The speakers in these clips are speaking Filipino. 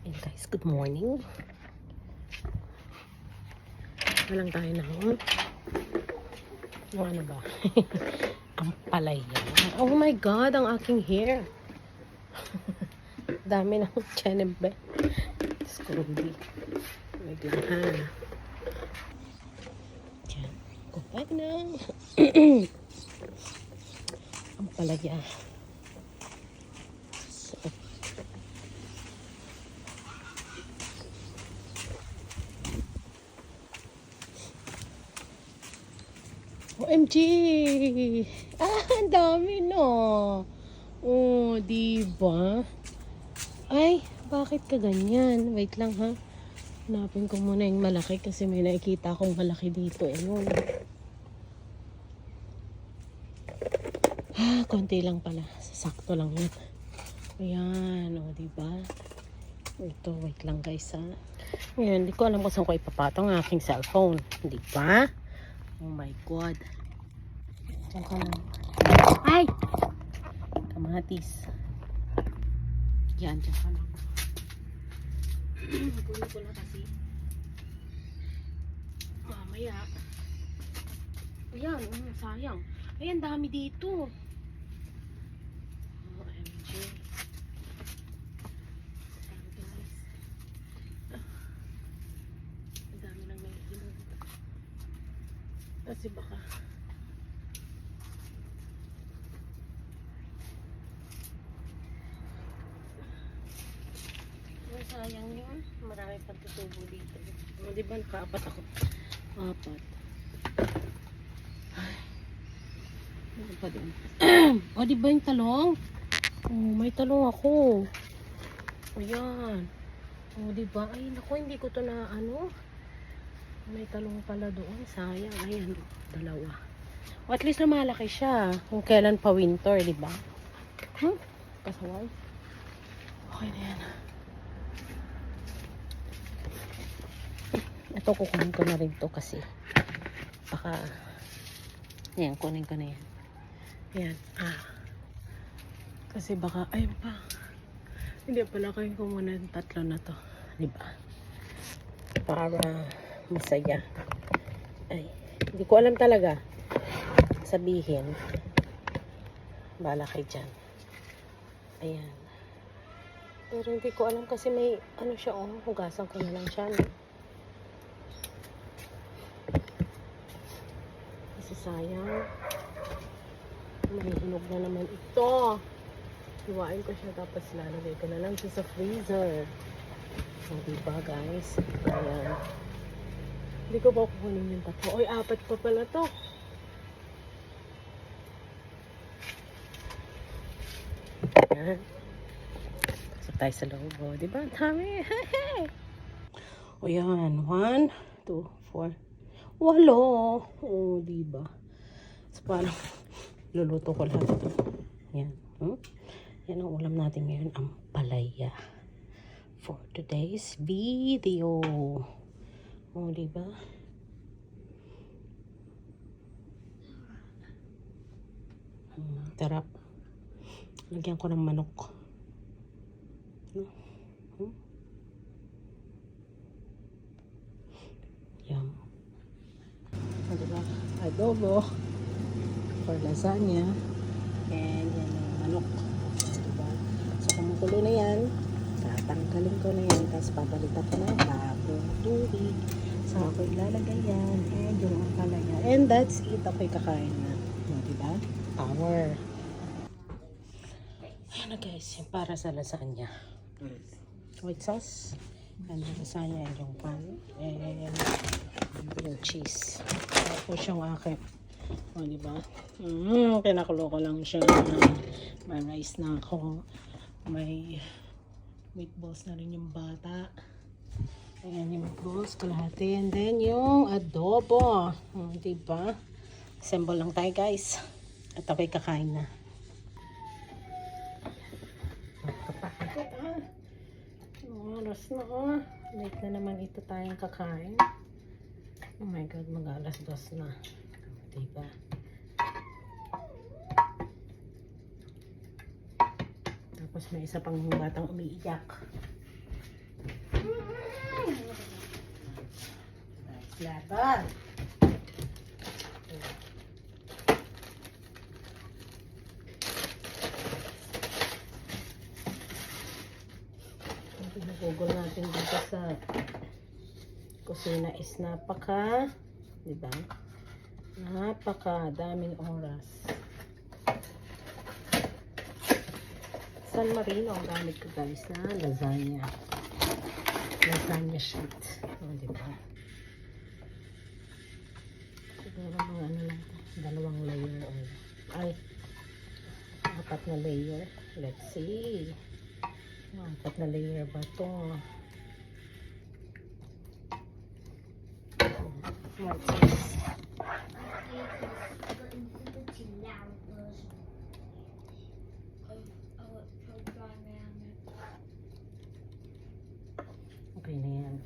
Hey guys, good morning. Walang tayo na ano ba? Ang palaya. Oh my god, ang aking hair. Dami ng chanebe. Scrooby. Wait lang ha. Diyan. Kupag na. Ang palaya. OMG! Ang dami no. Oh, diba? Ay, bakit ka ganyan? Wait lang ha. Hanapin ko muna yung malaki kasi may nakikita akong malaki dito. Ayun. Konti lang pala. Sakto lang yun. Ayan, o, diba? Ito, wait lang guys ha. Ayan, hindi ko alam kung saan ko ipapatong ang aking cellphone. Diba? Oh my god. Diyan ka lang. Ay! Kamatis. Yan, diyan ka lang. Kunin ko na kasi. Mamaya. Ayan, sayang. Ayan, dami dito. OMG. Ayan guys. Ang dami nang naihinog. Kasi baka sayang yun. Marami pang tutubo dito. Di ba nakaapat ako? Apat. Ay. Ano pa din? O, di ba yung talong? Oh, may talong ako. Ayan. O, di ba? Ay, naku, hindi ko to na ano. May talong pala doon. Sayang. Ayan, dalawa. O, at least na malaki siya. Kung kailan pa winter, di ba? Kasaway. Okay na yan. Ito kukunin ko na rin to kasi baka yan, kunin ko na yan. Yan. Kasi baka ayun pa. Hindi pala kayo ko muna yung tatlo na to. Diba? Para masaya. Ay, hindi ko alam talaga sabihin. Bala kayo dyan. Ayan. Pero hindi ko alam kasi may ano siya, hugasan ko na lang siya. No? Sayang. May hinog na naman ito. Hiwain ko siya tapos lalagay ko na lang siya sa freezer. So, diba guys? Ayan. Hindi ko ba kukunin yung tatlo? Oy, apat pa pala to. Ayan. Pasok tayo sa loob. O, diba? Dami. O yan. 1, 2, 4. Walo. O, diba? So, parang luluto ko lahat ito. Yan. Yan ang ulam natin ngayon. Ang palaya. For today's video. O, diba? Tarap. Lagyan ko ng manok. Yan. O, diba? Adobo. For lasagna. And yan yung manok. Diba? So, kumukulo na yan. Tatanggalin ko na yan. Tapos pabalitan ko na bagong tubig. So, ako ilalagay yan. And yung palaya. And that's it. Ako'y kakain na. Diba? Power. Ayan na guys. Yung para sa lasagna. White sauce. And yung lasagna. And yung pan. And yung cheese. Tapos yung akin. O, diba? Pinakulo ko lang siya. May rice na ako. May meatballs na rin yung bata. Ayan yung meatballs, kalahati. And then yung adobo. O, diba? Assemble lang tayo guys. At ako'y kakain na. Kapakit oras na late na naman ito tayong kakain. Oh my god, mag-alas 2 na. Diba? Tapos may isa pang batang umiiyak. level. Ginugugol natin dito sa kusina is napaka, di ba? Napaka daming oras. San Marino ang gamit ko guys na lasagna. Lasagna sheet. O, di ba? Siguro mga ano lang ito. 2 layer or ay 4 na layer. Let's see. 4 na layer ba ito? What's this? Okay na yan.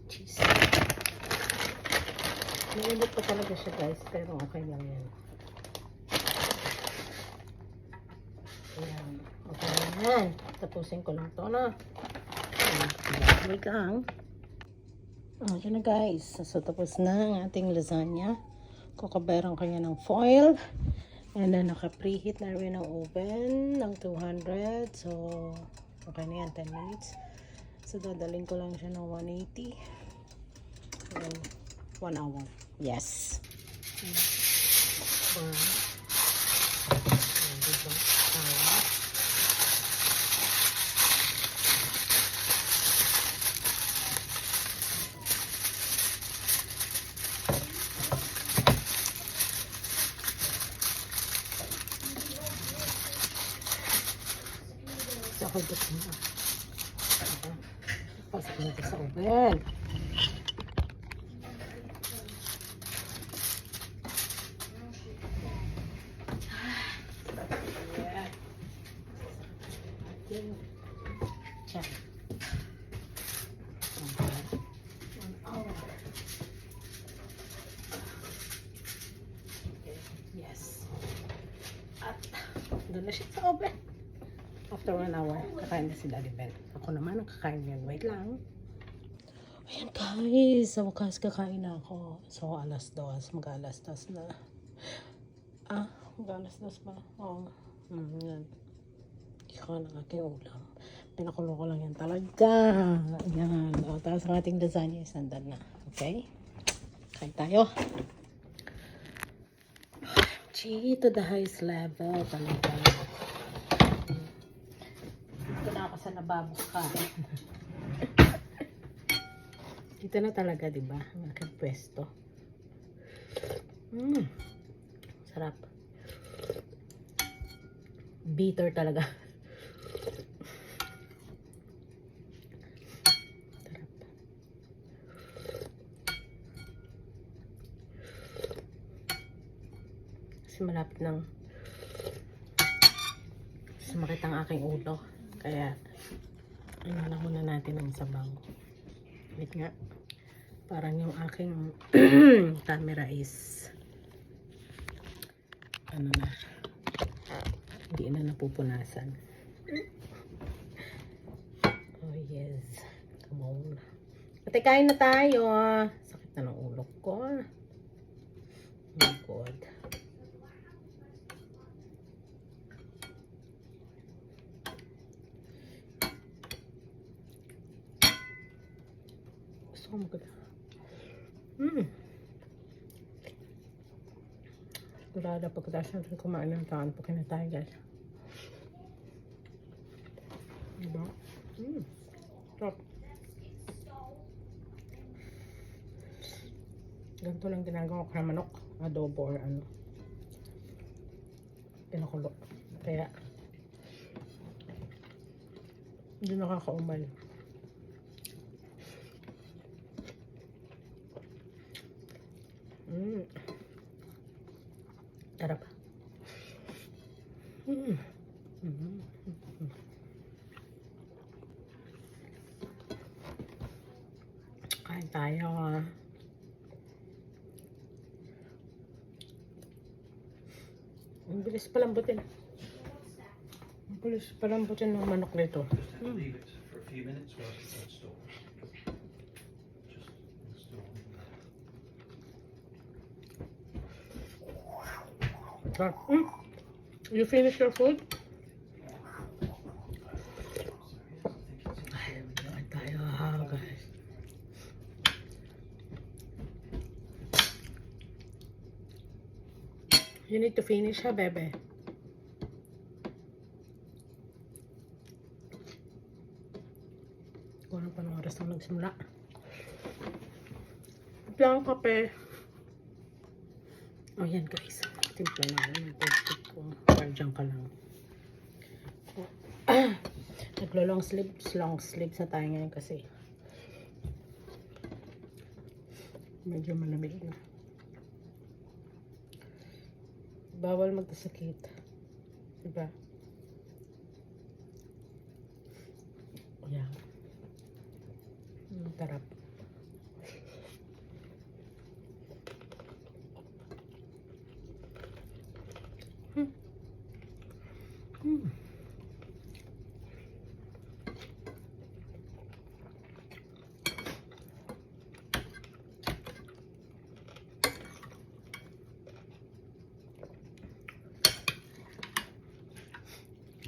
Cheese. Nailit pa talaga siya guys, pero okay lang yan. Ayan. Okay na yan. Tapusin ko lang ito na. Wait lang. Okay na guys. So tapos na ang ating lasagna. Kukabayaran ko niya ng foil. And then naka-preheat na rin ang oven ng 200. So okay na yan, 10 minutes. So dadalhin ko lang siya ng 180. And 1 hour. Yes. Ako gusto mo. Pasok natin sa oven. Check. 1 hour. Yes. At doon na siya sa oven. After 1 hour, kakain na si Daddy Ben. Ako naman ang kakain yan. Wait lang. Ayan guys, sa wakas kakain na ako. So, alas 2. Mag-alas 2 na. Mag-alas 2 ba? Oo. Yan. Ikaw ng aking ulam. Pinakulo ko lang yan talaga. Ayan. O, tapos ang ating lasagna is nandan na. Okay? Kain tayo. Gee, to the highest level talaga. Dito na ako sa nababuka. Dito na talaga, diba? Ang aking pwesto. Sarap. Bitter talaga. Sarap. Kasi malapit ng sumakit ang aking ulo. Kaya, ano na muna natin ang sabaw. Wait nga. Parang yung aking camera is ano na. Hindi na napupunasan. Oh yes. Come on. Ate, kain na tayo. Sakit na ng ulo ko. Oh my God. Gusto ko maganda. Sigurada pagkatapos natin kumain ng taan, pagkain na tayo guys. Diba? Stop. Ganito lang ginagawa ko ng manok, adobo or ano. Pinakulo. Kaya hindi nakakaumal. Sarap. Kain tayo. Ang bilis palambutin. Ang bilis palambutin ng manok nito. Leave it for a few minutes while it's on store. You finish your food? Ay, kain tayo guys. You need to finish ha, bebe. Kung ano pa ng oras na nagsimula. Timpla ang kape. Oh, yan guys. Timpla na ako ng tubig ko. Diyan ka lang. Naglo-long sleeves na tayo ngayon kasi medyo malamig na. Bawal magkasakit. Diba? Yan. Tarap.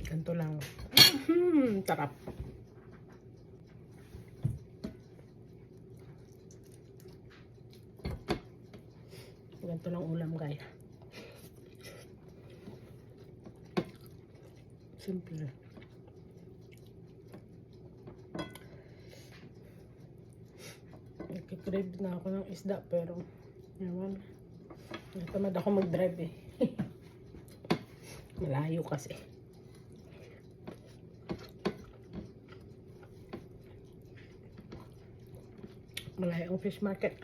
Ganito lang. Tarap. Ganito lang ulam, guys. Simple. Nagkikrave na ako ng isda pero ewan. Natamad ako mag-drive eh. Malayo kasi. Malayo ang fish market.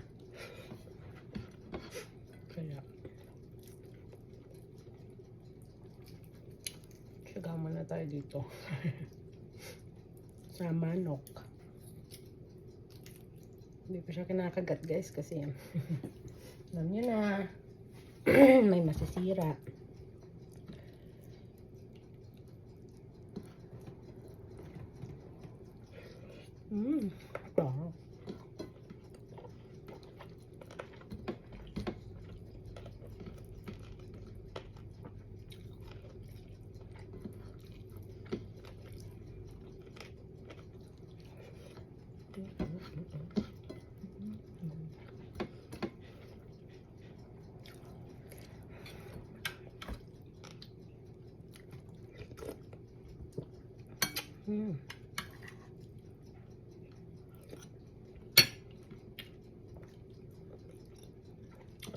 Kaya sagaman na tayo dito. Sa manok. Hindi ko siya kinakagat guys kasi alam nyo na may masisira. Ito.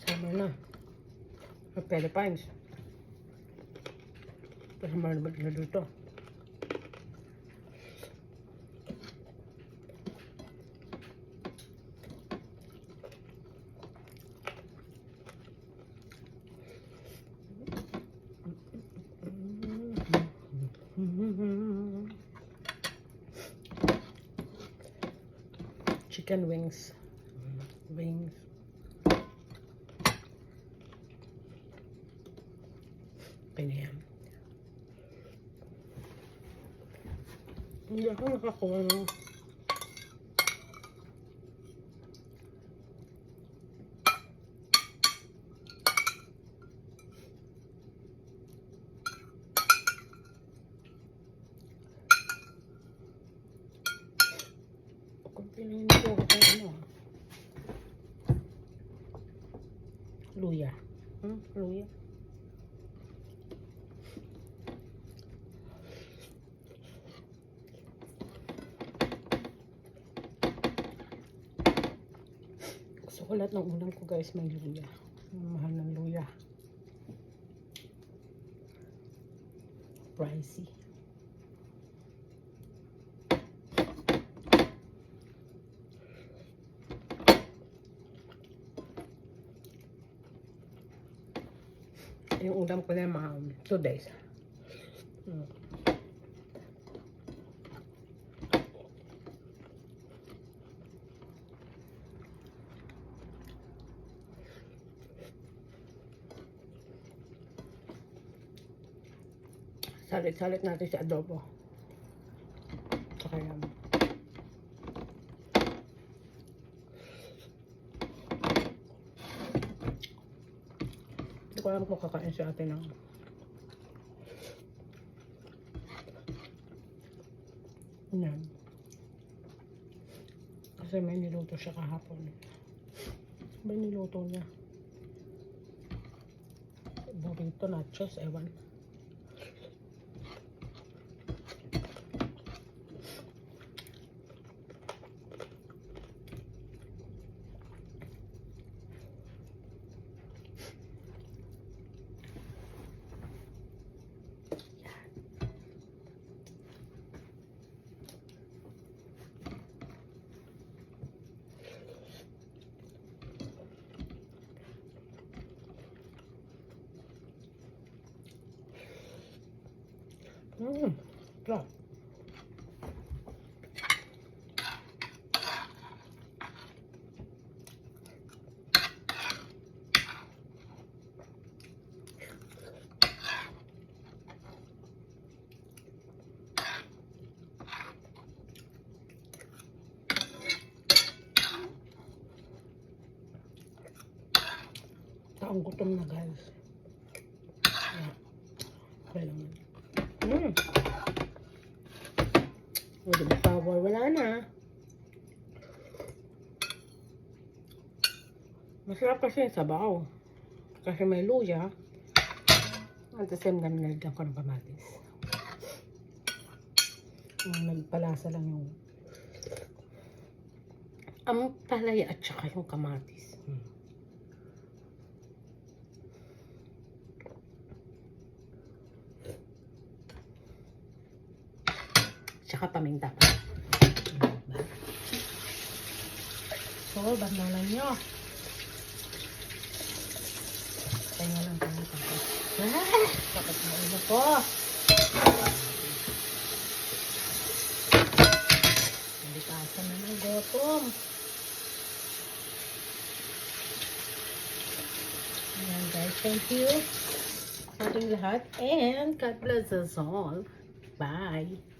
Summer na. Philippines. Summer na ba dito? Chicken wings. Okay na yan. Hindi ako nakakuha ng pinahin ko ano. Luya. Luya. Gusto ko lahat ng ulam ko guys may luya. Mahal ng luya. Pricey. Yung ulam ko na mga 2 days. Salit-salit natin sa adobo. Saka yan. Hindi ko ko alam kung kakain si ate ng yan. Kasi may niluto siya kahapon. May niluto niya. Burrito, nachos, ewan. Sarap. Ang gutom na guys. Okay lang yan. With the power, wala na. Masarap kasi yung sabaw. Kasi may luya. At the same time, nalagyan ko ng kamatis. Nagpalasa lang yung ang palaya at saka yung kamatis. Tsaka paminta pa. So, bandalan nyo. Kaya lang kami tapos. Kapag na ulo ko. Nalikasan na ng gutom. Ayan guys, thank you sa ating lahat. And God bless us all. Bye.